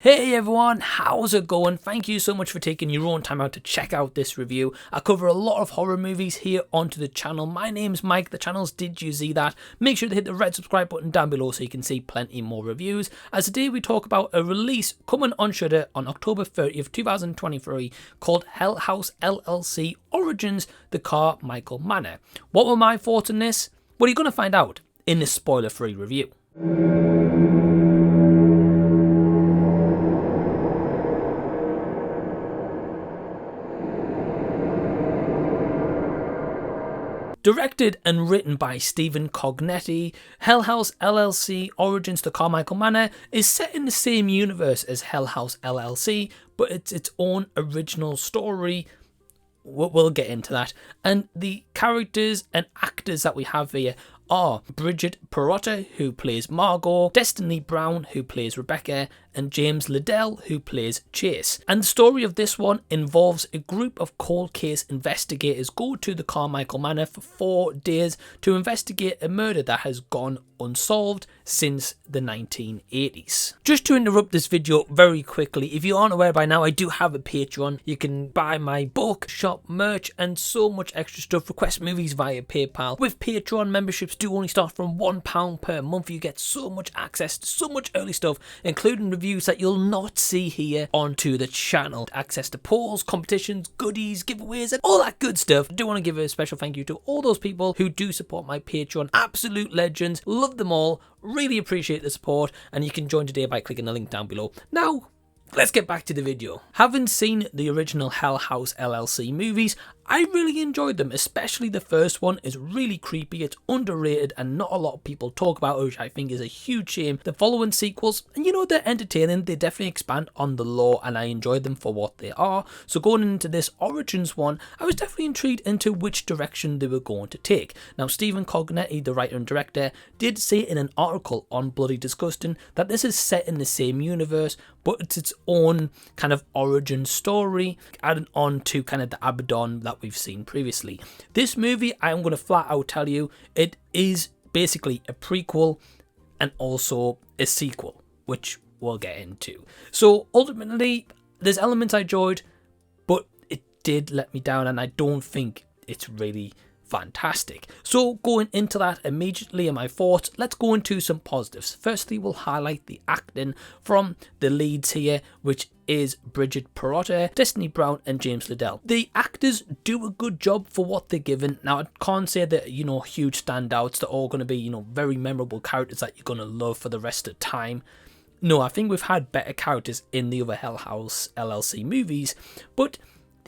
Hey everyone, how's it going? Thank you so much for taking your own time out to check out this review. I cover a lot of horror movies here onto the channel. My name's Mike, the channel's Did You See That? Make sure to hit the red subscribe button down below so you can see plenty more reviews. As today we talk about a release coming on Shudder on October 30th, 2023 called Hell House LLC Origins, the Carmichael Manor. What were my thoughts on this? Well, you're going to find out in this spoiler-free review. Directed and written by Stephen Cognetti, Hell House LLC Origins The Carmichael Manor is set in the same universe as Hell House LLC, but it's its own original story. We'll get into that. And the characters and actors that we have here are Bridgett, Perrotta, who plays Margot, Destiny Brown, who plays Rebecca, and James Liddell, who plays Chase. And the story of this one involves a group of cold case investigators go to the Carmichael Manor for 4 days to investigate a murder that has gone unsolved since the 1980s. Just to interrupt this video very quickly, if you aren't aware by now, I do have a Patreon. You can buy my book, shop merch, and so much extra stuff. Request movies via PayPal. With Patreon, memberships do only start from £1 per month. You get so much access to so much early stuff, including reviews that you'll not see here onto the channel. Access to polls, competitions, goodies, giveaways, and all that good stuff. I do want to give a special thank you to all those people who do support my Patreon. Absolute legends. Love them all. Really appreciate the support, and you can join today by clicking the link down below. Now, let's get back to the video. Having seen the original Hell House LLC movies, I really enjoyed them, especially the first one is really creepy, it's underrated and not a lot of people talk about it, which I think is a huge shame. The following sequels, and you know, they're entertaining, they definitely expand on the lore and I enjoyed them for what they are. So going into this Origins one, I was definitely intrigued into which direction they were going to take. Now Stephen Cognetti, the writer and director, did say in an article on Bloody Disgusting that this is set in the same universe, but it's its own kind of origin story, adding on to kind of the Abaddon that we've seen previously. This movie, I'm going to flat out tell you, it is basically a prequel and also a sequel, which we'll get into. So ultimately, there's elements I enjoyed, but it did let me down and I don't think it's really fantastic. So going into that immediately in my thoughts, let's go into some positives. Firstly, we'll highlight the acting from the leads here, which is Bridgett, Perrotta, Destiny Brown and James Liddell. The actors do a good job for what they're given. Now I can't say that, you know, huge standouts, they're all going to be, you know, very memorable characters that you're going to love for the rest of the time. No, I think we've had better characters in the other Hell House LLC movies, but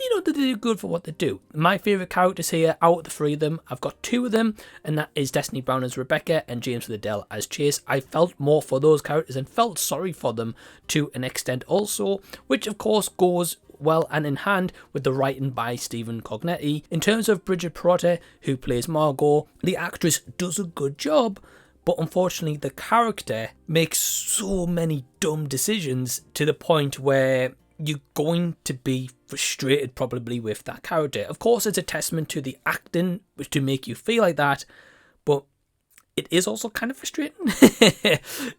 you know, they do good for what they do. My favourite characters here, out of the 3 of them, I've got 2 of them, and that is Destiny Brown as Rebecca and James Liddell as Chase. I felt more for those characters and felt sorry for them to an extent also, which of course goes well and in hand with the writing by Stephen Cognetti. In terms of Bridgett Perrotta, who plays Margot, the actress does a good job, but unfortunately the character makes so many dumb decisions to the point where you're going to be frustrated probably with that character. Of course, it's a testament to the acting which to make you feel like that, but it is also kind of frustrating.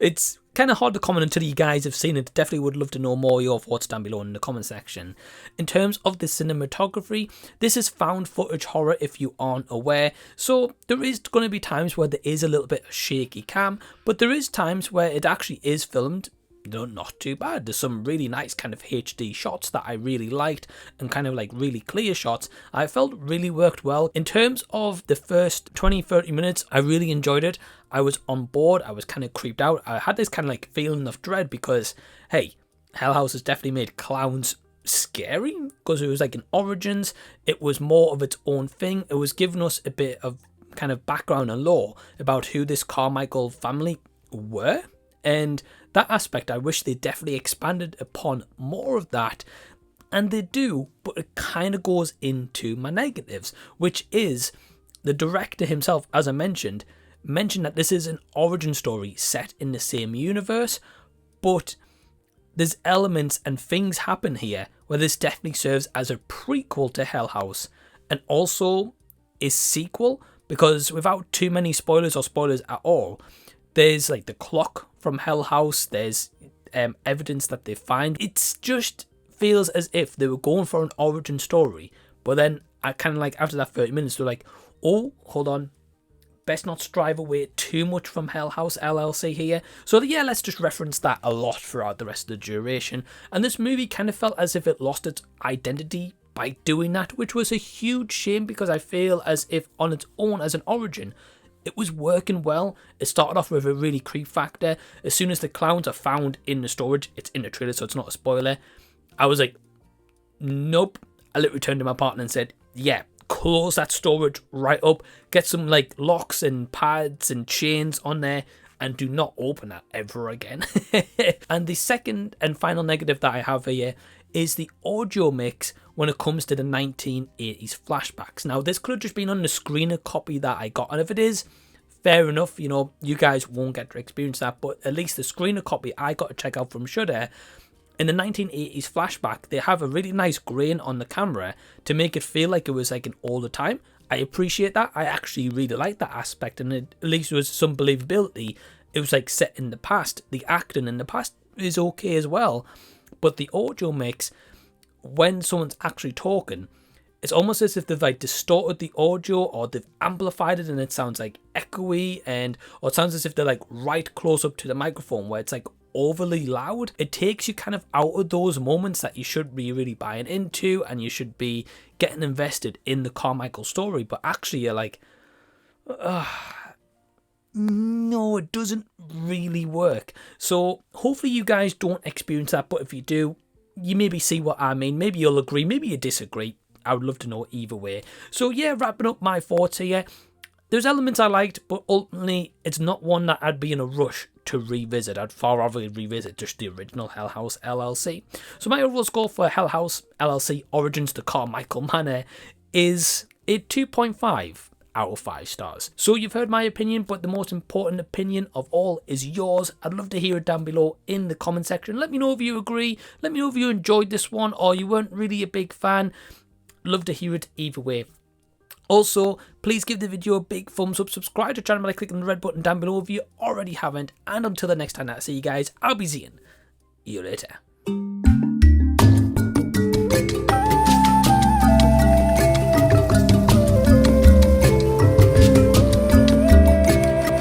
It's kind of hard to comment until you guys have seen it. Definitely would love to know more of your thoughts down below in the comment section. In terms of the cinematography, this is found footage horror if you aren't aware. So there is going to be times where there is a little bit of shaky cam, but there is times where it actually is filmed. No, not too bad. There's some really nice kind of HD shots that I really liked and kind of like really clear shots I felt really worked well. In terms of the first 20-30 minutes, I really enjoyed it. I was on board. I was kind of creeped out. I had this kind of like feeling of dread because, hey, Hell House has definitely made clowns scary because it was like an Origins. It was more of its own thing. It was giving us a bit of kind of background and lore about who this Carmichael family were. And that aspect, I wish they definitely expanded upon more of that. And they do, but it kind of goes into my negatives, which is the director himself, as I mentioned that this is an origin story set in the same universe, but there's elements and things happen here where this definitely serves as a prequel to Hell House and also a sequel, because without too many spoilers or spoilers at all, there's like the clock from Hell House, there's evidence that they find. It just feels as if they were going for an origin story, but then I kind of like after that 30 minutes they're like, oh, hold on, best not strive away too much from Hell House LLC here. So yeah, let's just reference that a lot throughout the rest of the duration. And this movie kind of felt as if it lost its identity by doing that, which was a huge shame because I feel as if on its own as an origin, it was working well. It started off with a really creep factor. As soon as the clowns are found in the storage, it's in the trailer so it's not a spoiler, I was like, nope. I literally turned to my partner and said, yeah, close that storage right up, get some like locks and pads and chains on there, and do not open that ever again. And the second and final negative that I have here is the audio mix when it comes to the 1980s flashbacks. Now, this could have just been on the screener copy that I got, and if it is, fair enough, you know, you guys won't get to experience that, but at least the screener copy I got to check out from Shudder, in the 1980s flashback, they have a really nice grain on the camera to make it feel like it was like an older time. I appreciate that. I actually really like that aspect, and at least there was some believability. It was like set in the past. The acting in the past is okay as well, but the audio mix, when someone's actually talking, it's almost as if they've like distorted the audio or they've amplified it and it sounds like echoey, or it sounds as if they're like right close up to the microphone where it's like overly loud. It takes you kind of out of those moments that you should be really buying into and you should be getting invested in the Carmichael story, but actually you're like, no, it doesn't really work. So hopefully you guys don't experience that, but if you do, you maybe see what I mean. Maybe you'll agree, maybe you disagree. I would love to know either way. So yeah, wrapping up my thoughts here. There's elements I liked, but ultimately it's not one that I'd be in a rush to revisit. I'd far rather revisit just the original Hell House LLC. So my overall score for Hell House LLC Origins to Carmichael Manor is a 2.5 out of 5 stars. So you've heard my opinion, but the most important opinion of all is yours. I'd love to hear it down below in the comment section. Let me know if you agree. Let me know if you enjoyed this one or you weren't really a big fan. Love to hear it either way. Also, please give the video a big thumbs up, subscribe to the channel by clicking the red button down below if you already haven't, and until the next time I see you guys, I'll be seeing you later.